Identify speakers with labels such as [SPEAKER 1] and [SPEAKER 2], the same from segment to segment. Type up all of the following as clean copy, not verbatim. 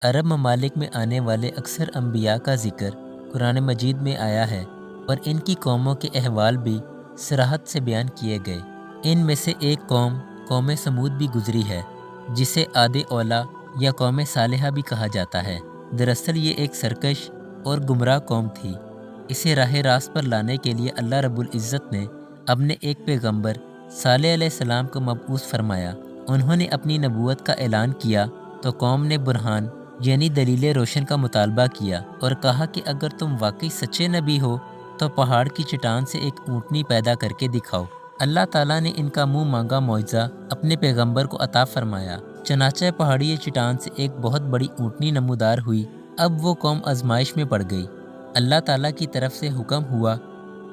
[SPEAKER 1] عرب ممالک میں آنے والے اکثر انبیاء کا ذکر قرآن مجید میں آیا ہے اور ان کی قوموں کے احوال بھی صراحت سے بیان کیے گئے۔ ان میں سے ایک قوم سمود بھی گزری ہے، جسے عاد اولا یا قوم صالحہ بھی کہا جاتا ہے۔ دراصل یہ ایک سرکش اور گمراہ قوم تھی۔ اسے راہ راست پر لانے کے لیے اللہ رب العزت نے اپنے ایک پیغمبر صالح علیہ السلام کو مبعوث فرمایا۔ انہوں نے اپنی نبوت کا اعلان کیا تو قوم نے برہان یعنی دلیل روشن کا مطالبہ کیا اور کہا کہ اگر تم واقعی سچے نبی ہو تو پہاڑ کی چٹان سے ایک اونٹنی پیدا کر کے دکھاؤ۔ اللہ تعالیٰ نے ان کا منہ مانگا معجزہ اپنے پیغمبر کو عطا فرمایا۔ چنانچہ پہاڑی چٹان سے ایک بہت بڑی اونٹنی نمودار ہوئی۔ اب وہ قوم آزمائش میں پڑ گئی۔ اللہ تعالیٰ کی طرف سے حکم ہوا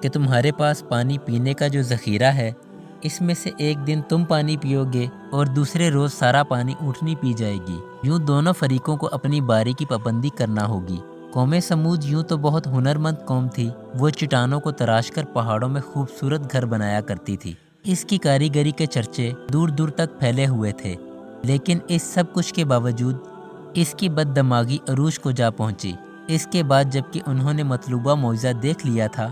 [SPEAKER 1] کہ تمہارے پاس پانی پینے کا جو ذخیرہ ہے، اس میں سے ایک دن تم پانی پیو گے اور دوسرے روز سارا پانی اونٹنی پی جائے گی۔ یوں دونوں فریقوں کو اپنی باری کی پابندی کرنا ہوگی۔ قوم سمود یوں تو بہت ہنرمند قوم تھی۔ وہ چٹانوں کو تراش کر پہاڑوں میں خوبصورت گھر بنایا کرتی تھی۔ اس کی کاریگری کے چرچے دور دور تک پھیلے ہوئے تھے، لیکن اس سب کچھ کے باوجود اس کی بد دماغی عروج کو جا پہنچی۔ اس کے بعد جب کہ انہوں نے مطلوبہ معجزہ دیکھ لیا تھا،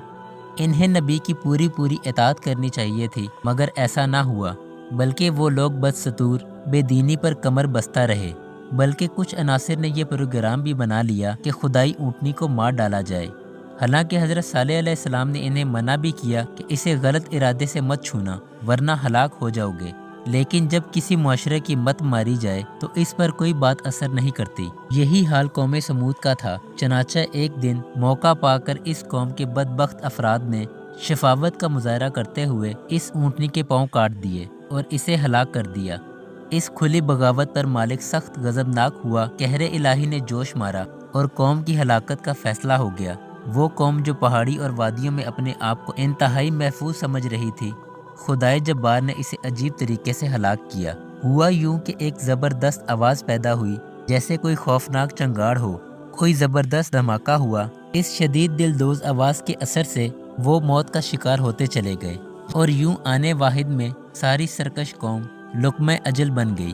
[SPEAKER 1] انہیں نبی کی پوری اطاعت کرنی چاہیے تھی، مگر ایسا نہ ہوا، بلکہ وہ لوگ بدستور بے دینی پر کمر بستہ رہے۔ بلکہ کچھ عناصر نے یہ پروگرام بھی بنا لیا کہ خدائی اونٹنی کو مار ڈالا جائے۔ حالانکہ حضرت صالح علیہ السلام نے انہیں منع بھی کیا کہ اسے غلط ارادے سے مت چھونا ورنہ ہلاک ہو جاؤ گے، لیکن جب کسی معاشرے کی مت ماری جائے تو اس پر کوئی بات اثر نہیں کرتی۔ یہی حال قوم سمود کا تھا۔ چنانچہ ایک دن موقع پا کر اس قوم کے بدبخت افراد نے شفاوت کا مظاہرہ کرتے ہوئے اس اونٹنی کے پاؤں کاٹ دیے اور اسے ہلاک کر دیا۔ اس کھلی بغاوت پر مالک سخت غضبناک ہوا۔ قہر الہی نے جوش مارا اور قوم کی ہلاکت کا فیصلہ ہو گیا۔ وہ قوم جو پہاڑی اور وادیوں میں اپنے آپ کو انتہائی محفوظ سمجھ رہی تھی، خدائے جبار نے اسے عجیب طریقے سے ہلاک کیا۔ ہوا یوں کہ ایک زبردست آواز پیدا ہوئی، جیسے کوئی خوفناک چنگاڑ ہو۔ کوئی زبردست دھماکہ ہوا۔ اس شدید دلدوز آواز کے اثر سے وہ موت کا شکار ہوتے چلے گئے اور یوں آنے واحد میں ساری سرکش قوم لقمہ اجل بن گئی۔